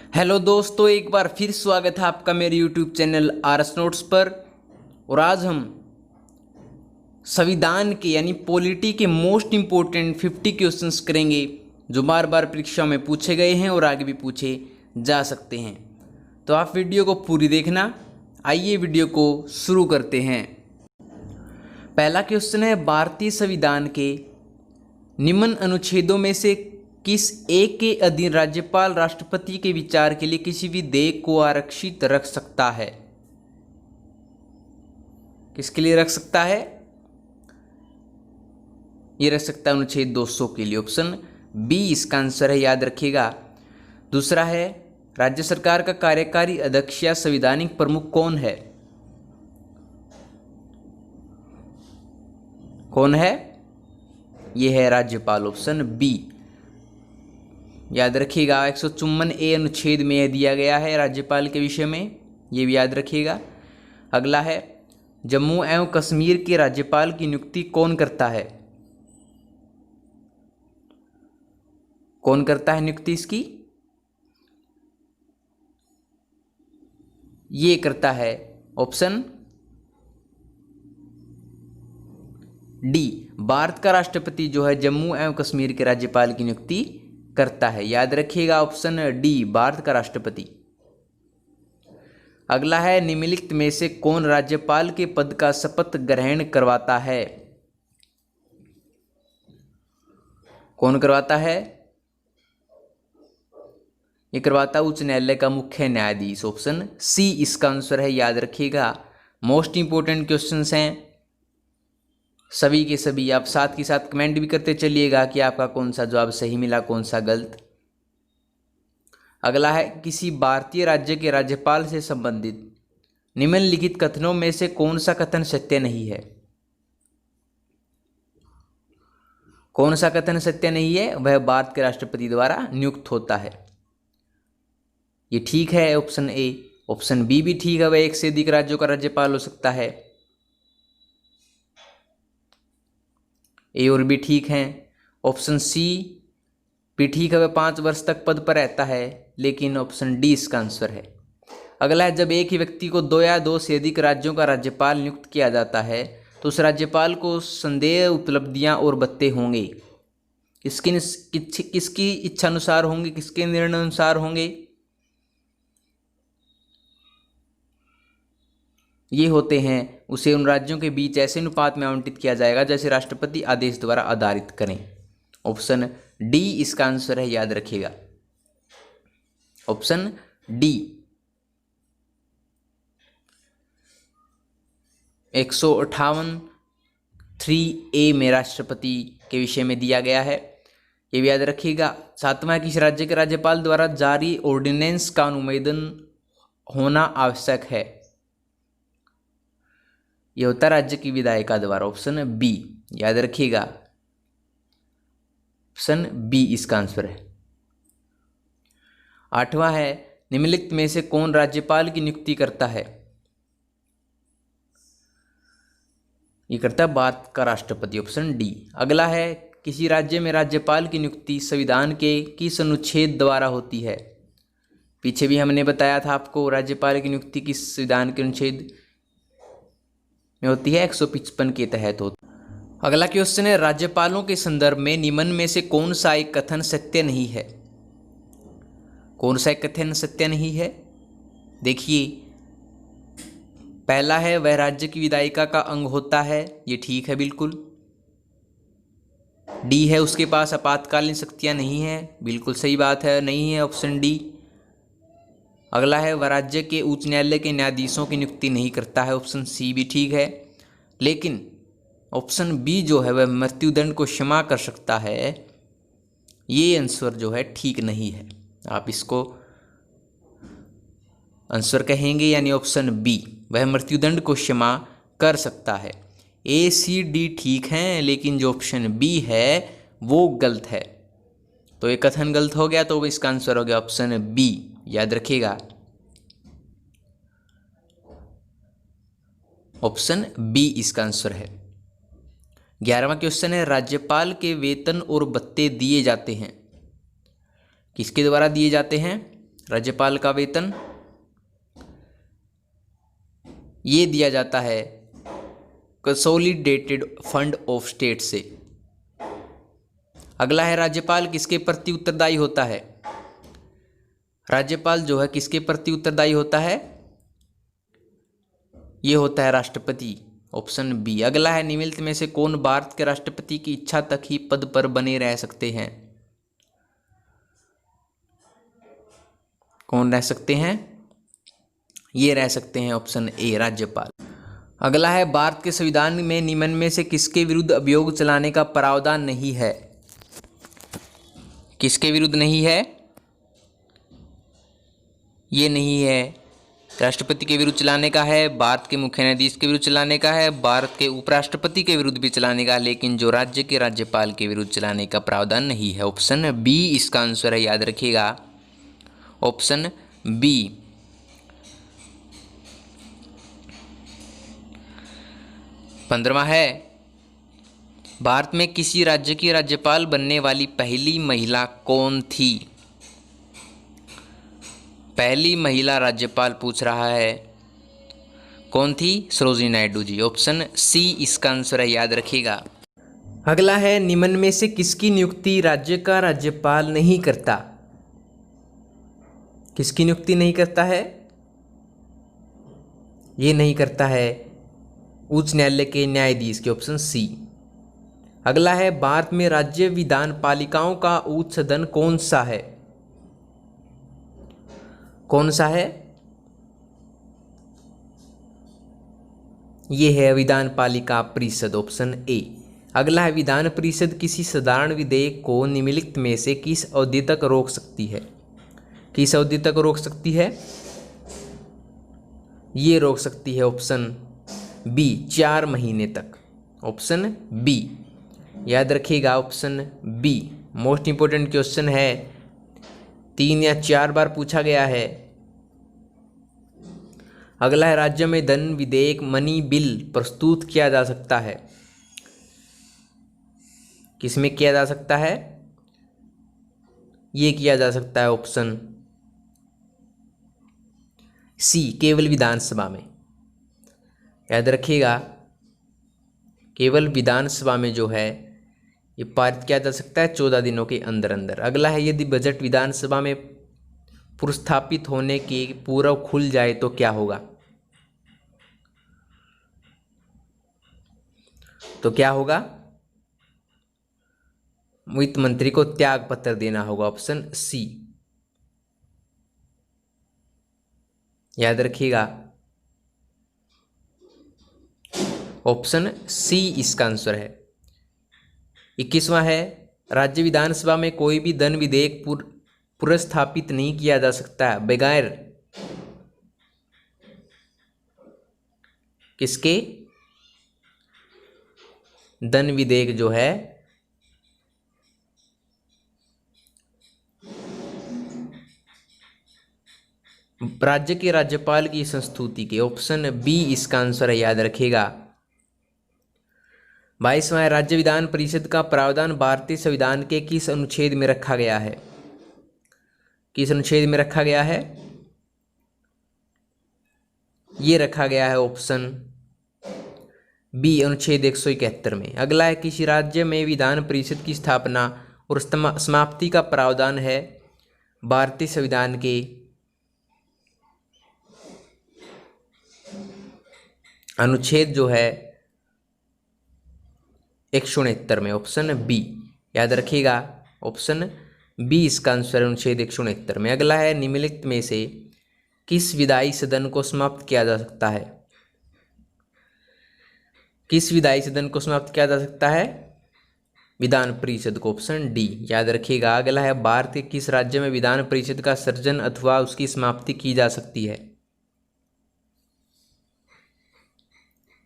Hello दोस्तों, एक बार फिर स्वागत है आपका मेरे यूट्यूब चैनल आरएस नोट्स पर। और आज हम संविधान के यानी पॉलिटी के मोस्ट इम्पोर्टेंट 50 क्वेश्चंस करेंगे जो बार बार परीक्षा में पूछे गए हैं और आगे भी पूछे जा सकते हैं। तो आप वीडियो को पूरी देखना। आइए वीडियो को शुरू करते हैं। पहला क्वेश्चन है, भारतीय संविधान के निम्न अनुच्छेदों में से किस एक के अधीन राज्यपाल राष्ट्रपति के विचार के लिए किसी विधेयक को आरक्षित रख सकता है? किसके लिए रख सकता है? ये रख सकता है अनुच्छेद 200 के लिए। ऑप्शन बी इसका आंसर है, याद रखिएगा। दूसरा है, राज्य सरकार का कार्यकारी अध्यक्ष या संवैधानिक प्रमुख कौन है? कौन है? ये है राज्यपाल। ऑप्शन बी, याद रखिएगा। 154A अनुच्छेद में यह दिया गया है राज्यपाल के विषय में, ये भी याद रखिएगा। अगला है, जम्मू एवं कश्मीर के राज्यपाल की नियुक्ति कौन करता है? कौन करता है नियुक्ति इसकी? ये करता है ऑप्शन डी, भारत का राष्ट्रपति जो है जम्मू एवं कश्मीर के राज्यपाल की नियुक्ति करता है। याद रखिएगा, ऑप्शन डी, भारत का राष्ट्रपति। अगला है, निम्नलिखित में से कौन राज्यपाल के पद का शपथ ग्रहण करवाता है? कौन करवाता है? ये करवाता उच्च न्यायालय का मुख्य न्यायाधीश। ऑप्शन सी इसका आंसर है, याद रखिएगा। मोस्ट इंपोर्टेंट क्वेश्चंस हैं सभी के सभी। आप साथ के साथ कमेंट भी करते चलिएगा कि आपका कौन सा जवाब सही मिला, कौन सा गलत। अगला है, किसी भारतीय राज्य के राज्यपाल से संबंधित निम्नलिखित कथनों में से कौन सा कथन सत्य नहीं है? कौन सा कथन सत्य नहीं है? वह भारत के राष्ट्रपति द्वारा नियुक्त होता है। ये ठीक है, ऑप्शन ए। ऑप्शन बी भी ठीक है, वह एक से अधिक राज्यों का राज्यपाल हो सकता है। ए और बी ठीक हैं। ऑप्शन सी भी ठीक है, वह 5 वर्ष तक पद पर रहता है, लेकिन ऑप्शन डी इसका आंसर है। अगला है, जब एक ही व्यक्ति को 2 या 2 से अधिक राज्यों का राज्यपाल नियुक्त किया जाता है तो उस राज्यपाल को संदेह उपलब्धियां और भत्ते होंगे। किसकी इच्छा अनुसार होंगे, किसके निर्णय अनुसार होंगे? ये होते हैं, उसे उन राज्यों के बीच ऐसे अनुपात में आवंटित किया जाएगा जैसे राष्ट्रपति आदेश द्वारा आधारित करें। ऑप्शन डी इसका आंसर है, याद रखिएगा। Option D. 158(3)A में राष्ट्रपति के विषय में दिया गया है, ये भी याद रखिएगा। 7वां, किस राज्य के राज्यपाल द्वारा जारी ऑर्डिनेंस का अनुमोदन होना आवश्यक है? यह होता है राज्य की विधायिका द्वारा। ऑप्शन बी, याद रखिएगा। ऑप्शन बी इसका आंसर है। 8वां है, निम्नलिखित में से कौन राज्यपाल की नियुक्ति करता है? ये करता है भारत का राष्ट्रपति। Option D. अगला है, किसी राज्य में राज्यपाल की नियुक्ति संविधान के किस अनुच्छेद द्वारा होती है? पीछे भी हमने बताया था आपको, राज्यपाल की नियुक्ति किस संविधान के अनुच्छेद में होती है? 155 के तहत होती है। अगला क्वेश्चन है, राज्यपालों के संदर्भ में निम्न में से कौन सा एक कथन सत्य नहीं है? कौन सा एक कथन सत्य नहीं है? देखिए, पहला है, वह राज्य की विधायिका का अंग होता है। ये ठीक है, बिल्कुल। डी है, उसके पास आपातकालीन शक्तियां नहीं है। बिल्कुल सही बात है, नहीं है। Option D. अगला है, वह राज्य के उच्च न्यायालय के न्यायाधीशों की नियुक्ति नहीं करता है। ऑप्शन सी भी ठीक है, लेकिन ऑप्शन बी जो है वह मृत्युदंड को क्षमा कर सकता है। ये आंसर जो है ठीक नहीं है। आप इसको आंसर कहेंगे, यानी ऑप्शन बी, वह मृत्युदंड को क्षमा कर सकता है। ए सी डी ठीक हैं, लेकिन जो ऑप्शन बी है वो गलत है। तो ये कथन गलत हो गया, तो इसका आंसर हो गया ऑप्शन बी, याद रखिएगा। ऑप्शन बी इसका आंसर है। 11वां क्वेश्चन है, राज्यपाल के वेतन और भत्ते दिए जाते हैं। किसके द्वारा दिए जाते हैं? राज्यपाल का वेतन ये दिया जाता है कंसोलिडेटेड फंड ऑफ स्टेट से। अगला है राज्यपाल किसके प्रति उत्तरदायी होता है। राज्यपाल जो है किसके प्रति उत्तरदायी होता है, ये होता है राष्ट्रपति, ऑप्शन बी। अगला है निम्नलिखित में से कौन भारत के राष्ट्रपति की इच्छा तक ही पद पर बने रह सकते हैं। कौन रह सकते हैं, ये रह सकते हैं ऑप्शन ए राज्यपाल। अगला है भारत के संविधान में निम्न में से किसके विरुद्ध अभियोग चलाने का प्रावधान नहीं है। किसके विरुद्ध नहीं है, ये नहीं है, राष्ट्रपति के विरुद्ध चलाने का है, भारत के मुख्य न्यायाधीश के विरुद्ध चलाने का है, भारत के उपराष्ट्रपति के विरुद्ध भी चलाने का, लेकिन जो राज्य के राज्यपाल के विरुद्ध चलाने का प्रावधान नहीं है। ऑप्शन बी इसका आंसर है, याद रखिएगा, ऑप्शन बी। 15वां है भारत में किसी राज्य की राज्यपाल बनने वाली पहली महिला कौन थी। पहली महिला राज्यपाल पूछ रहा है, कौन थी, सरोजिनी नायडू जी, ऑप्शन सी इसका आंसर है, याद रखिएगा। अगला है निम्न में से किसकी नियुक्ति राज्य का राज्यपाल नहीं करता। किसकी नियुक्ति नहीं करता है, ये नहीं करता है उच्च न्यायालय के न्यायाधीश के, ऑप्शन सी। अगला है भारत में राज्य विधान पालिकाओं का उच्च सदन कौन सा है। कौन सा है, ये है विधान पालिका परिषद, ऑप्शन ए। अगला है विधान परिषद किसी साधारण विधेयक को निम्नलिखित में से किस अवधि तक रोक सकती है। किस अवधि तक रोक सकती है, ये रोक सकती है ऑप्शन बी 4 महीने तक, ऑप्शन बी, याद रखिएगा, option B. Most important question है, 3 या 4 बार पूछा गया है। अगला है राज्य में धन विधेयक मनी बिल प्रस्तुत किया जा सकता है। किसमें किया जा सकता है, ये किया जा सकता है ऑप्शन सी केवल विधानसभा में, याद रखिएगा, केवल विधानसभा में जो है ये पारित किया जा सकता है 14 दिनों के अंदर अंदर। अगला है यदि बजट विधानसभा में पुरस्थापित होने के पूर्व खुल जाए तो क्या होगा। तो क्या होगा, वित्त मंत्री को त्याग पत्र देना होगा, ऑप्शन सी, याद रखिएगा, ऑप्शन सी इसका आंसर है। 21वां है राज्य विधानसभा में कोई भी धन विधेयक पुरस्थापित नहीं किया जा सकता बगैर किसके, धन विधेयक जो है राज्य के राज्यपाल की संस्तुति के, ऑप्शन बी इसका आंसर है, याद रखिएगा। 22वां राज्य विधान परिषद का प्रावधान भारतीय संविधान के किस अनुच्छेद में रखा गया है। किस अनुच्छेद में रखा गया है, ये रखा गया है ऑप्शन बी अनुच्छेद 171 में। अगला है किसी राज्य में विधान परिषद की स्थापना और समाप्ति का प्रावधान है भारतीय संविधान के अनुच्छेद जो है 169 में, ऑप्शन बी, याद रखिएगा, ऑप्शन बी इसका आंसर अनुच्छेद 169 में। अगला है निम्नलिखित में से किस विधायी सदन को समाप्त किया जा सकता है। किस विधायी सदन को समाप्त किया जा सकता है, विधान परिषद को, ऑप्शन डी, याद रखिएगा। अगला है भारत के किस राज्य में विधान परिषद का सृजन अथवा उसकी समाप्ति की जा सकती है।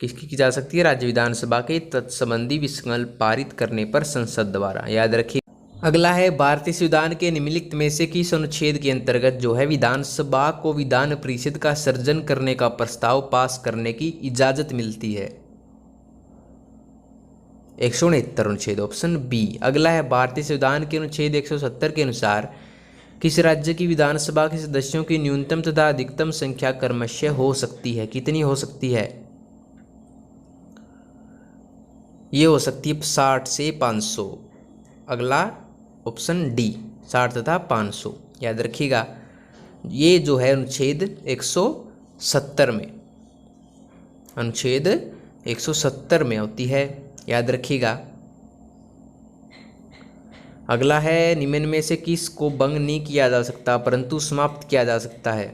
किसकी की जा सकती है, राज्य विधानसभा के तत्संबंधी विकल्प पारित करने पर संसद द्वारा, याद रखिए। अगला है भारतीय संविधान के निम्नलिखित में से किस अनुच्छेद के अंतर्गत जो है विधानसभा को विधान परिषद का सृजन करने का प्रस्ताव पास करने की इजाजत मिलती है। 169 अनुच्छेद, ऑप्शन बी। अगला है भारतीय संविधान के अनुच्छेद 170 के अनुसार किस राज्य की विधानसभा के सदस्यों की न्यूनतम तथा अधिकतम संख्या क्रमशः हो सकती है? कितनी हो सकती है? ये हो सकती है 60 से 500। अगला ऑप्शन डी 60 तथा 500। याद रखिएगा, ये जो है अनुच्छेद 170 में, अनुच्छेद 170 में होती है। याद रखिएगा। अगला है, निम्न में से किस को भंग नहीं किया जा सकता परंतु समाप्त किया जा सकता है?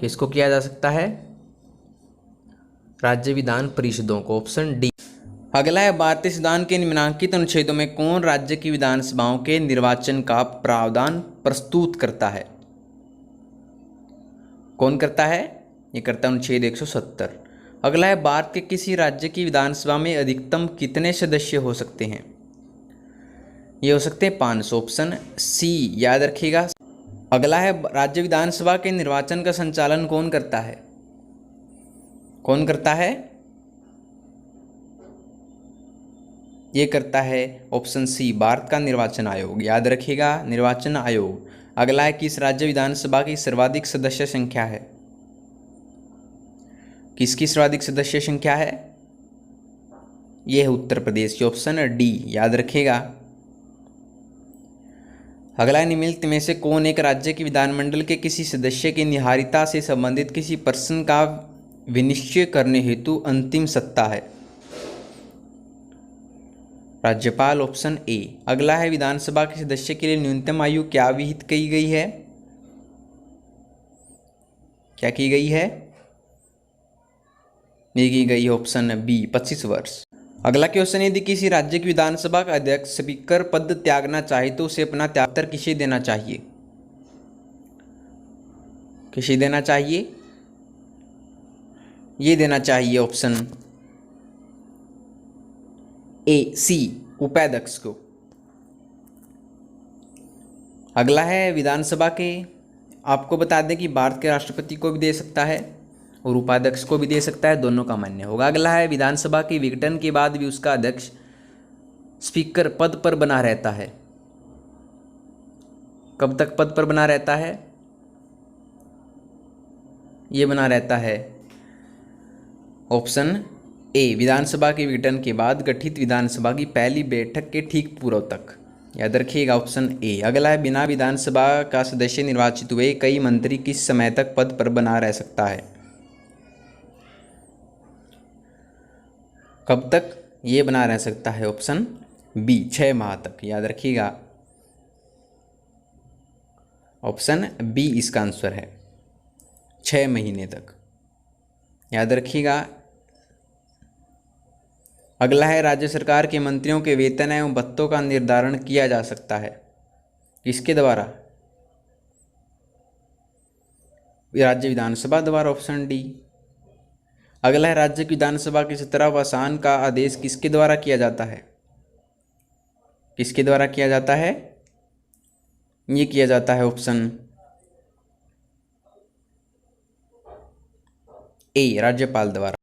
किसको किया जा सकता है? राज्य विधान परिषदों को, ऑप्शन डी। अगला है, भारतीय संविधान के निम्नलिखित अनुच्छेदों में कौन राज्य की विधानसभाओं के निर्वाचन का प्रावधान प्रस्तुत करता है? कौन करता है? ये करता है अनुच्छेद 170। अगला है, भारत के किसी राज्य की विधानसभा में अधिकतम कितने सदस्य हो सकते हैं? ये हो सकते हैं 500, ऑप्शन सी। याद रखिएगा। अगला है, राज्य विधानसभा के निर्वाचन का संचालन कौन करता है? कौन करता है? ये करता है ऑप्शन सी, भारत का निर्वाचन आयोग। याद रखिएगा, निर्वाचन आयोग। अगला है, किस राज्य विधानसभा की सर्वाधिक सदस्य संख्या है? किसकी सर्वाधिक सदस्य संख्या है? यह है उत्तर प्रदेश की, ऑप्शन डी। याद रखिएगा। अगला है, निम्नलिखित में से कौन एक राज्य की विधानमंडल के किसी सदस्य की निहारिता से संबंधित किसी प्रश्न का विनिश्चय करने हेतु अंतिम सत्ता है? राज्यपाल, ऑप्शन ए। अगला है, विधानसभा के सदस्य के लिए न्यूनतम आयु क्या विहित की गई है? क्या की गई है? ये की गई है ऑप्शन बी, 25 वर्ष। अगला क्वेश्चन, यदि किसी राज्य की विधानसभा का अध्यक्ष स्पीकर पद त्यागना चाहे तो उसे अपना त्यागपत्र किसे देना चाहिए? किसे देना चाहिए? ये देना चाहिए ऑप्शन ए, सी, उपाध्यक्ष को। अगला है, विधानसभा के, आपको बता दें कि भारत के राष्ट्रपति को भी दे सकता है और उपाध्यक्ष को भी दे सकता है, दोनों का मान्य होगा। अगला है, विधानसभा के विघटन के बाद भी उसका अध्यक्ष स्पीकर पद पर बना रहता है। कब तक पद पर बना रहता है? ये बना रहता है ऑप्शन ए, विधानसभा के विघटन के बाद गठित विधानसभा की पहली बैठक के ठीक पूर्व तक। याद रखिएगा, ऑप्शन ए। अगला है, बिना विधानसभा का सदस्य निर्वाचित हुए कई मंत्री किस समय तक पद पर बना रह सकता है? कब तक ये बना रह सकता है? ऑप्शन बी, 6 माह तक। याद रखिएगा, ऑप्शन बी इसका आंसर है, 6 महीने तक। याद रखिएगा। अगला है, राज्य सरकार के मंत्रियों के वेतन एवं भत्तों का निर्धारण किया जा सकता है किसके द्वारा? राज्य विधानसभा द्वारा, ऑप्शन डी। अगला है, राज्य की विधानसभा के 17वां का आदेश किसके द्वारा किया जाता है? किसके द्वारा किया जाता है? ये किया जाता है ऑप्शन ए, राज्यपाल द्वारा।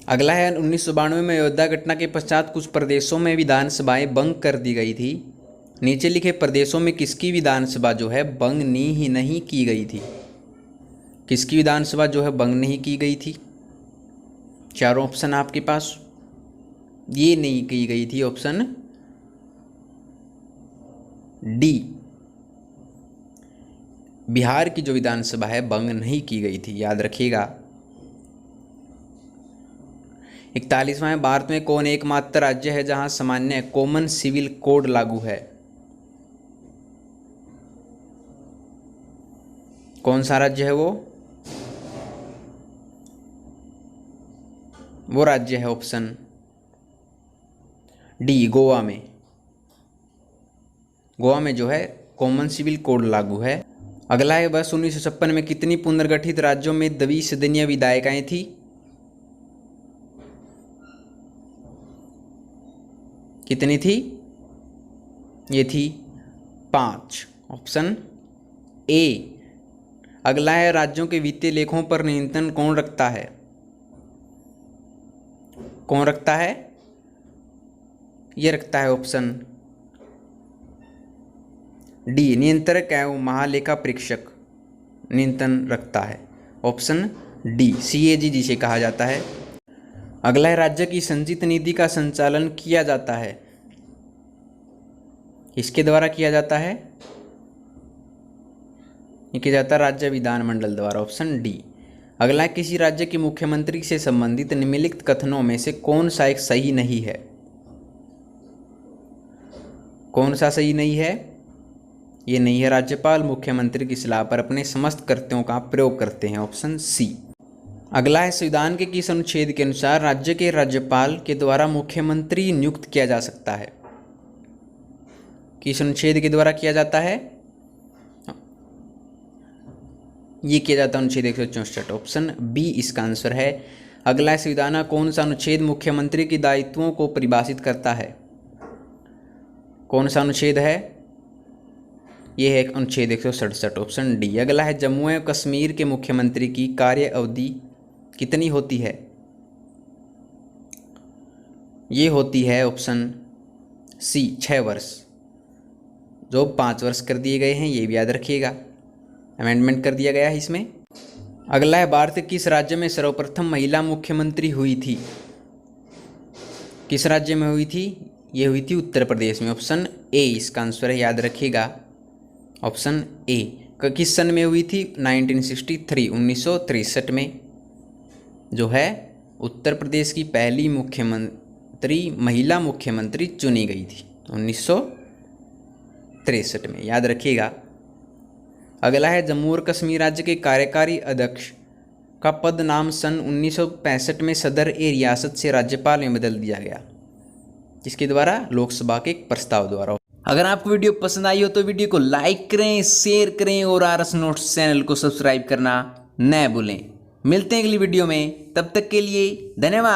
अगला है, 1992 में अयोध्या घटना के पश्चात कुछ प्रदेशों में विधानसभाएं भंग कर दी गई थी। नीचे लिखे प्रदेशों में किसकी विधानसभा जो है भंग नहीं की गई थी? किसकी विधानसभा जो है भंग नहीं की गई थी? चारों ऑप्शन आपके पास। ये नहीं की गई थी, ऑप्शन डी, बिहार की जो विधानसभा है भंग नहीं की गई थी। याद रखिएगा। 41वां, भारत में कौन एकमात्र राज्य है जहां सामान्य कॉमन सिविल कोड लागू है? कौन सा राज्य है वो? वो राज्य है ऑप्शन डी, गोवा में। गोवा में जो है कॉमन सिविल कोड लागू है। अगला है, वर्ष 1956 में कितनी पुनर्गठित राज्यों में द्विसदनीय विधायिकाएं थी? कितनी थी? ये थी 5, ऑप्शन ए। अगला है, राज्यों के वित्तीय लेखों पर नियंत्रण कौन रखता है? कौन रखता है? ये रखता है ऑप्शन डी नियंत्रक एवं महालेखा परीक्षक नियंत्रण रखता है। ऑप्शन डी CAG जिसे कहा जाता है। अगला है राज्य की संचित निधि का संचालन किया जाता है, इसके द्वारा किया जाता है, ये किया जाता है राज्य विधानमंडल द्वारा। Option D. अगला है किसी राज्य के मुख्यमंत्री से संबंधित निम्नलिखित कथनों में से कौन सा एक सही नहीं है। कौन सा सही नहीं है? ये नहीं है राज्यपाल मुख्यमंत्री की सलाह पर अपने समस्त कृत्यों का प्रयोग करते हैं। Option C. अगला है संविधान के किस अनुच्छेद के अनुसार राज्य के राज्यपाल के द्वारा मुख्यमंत्री नियुक्त किया जा सकता है? किस अनुच्छेद के द्वारा किया जाता है? ये किया जाता है अनुच्छेद 164। ऑप्शन बी इसका आंसर है। अगला है संविधान का कौन सा अनुच्छेद मुख्यमंत्री के दायित्वों को परिभाषित करता है? कौन सा अनुच्छेद है? ये है अनुच्छेद 167। Option D. अगला है जम्मू एवं कश्मीर के मुख्यमंत्री की कार्य अवधि कितनी होती है? ये होती है ऑप्शन सी 6 वर्ष, जो 5 वर्ष कर दिए गए हैं, ये भी याद रखिएगा, अमेंडमेंट कर दिया गया है इसमें। अगला है भारत के किस राज्य में सर्वप्रथम महिला मुख्यमंत्री हुई थी? किस राज्य में हुई थी? ये हुई थी उत्तर प्रदेश में। ऑप्शन ए इसका आंसर है, याद रखिएगा, ऑप्शन ए। किस सन में हुई थी? 1963 1963 में जो है उत्तर प्रदेश की पहली महिला मुख्यमंत्री चुनी गई थी 1963 में, याद रखिएगा। अगला है जम्मू और कश्मीर राज्य के कार्यकारी अध्यक्ष का पद नाम सन 1965 में सदर ए रियासत से राज्यपाल में बदल दिया गया, जिसके द्वारा लोकसभा के एक प्रस्ताव द्वारा। अगर आपको वीडियो पसंद आई हो तो वीडियो को लाइक करें, शेयर करें और RS नोट्स चैनल को सब्सक्राइब करना न भूलें। मिलते हैं अगली वीडियो में, तब तक के लिए धन्यवाद।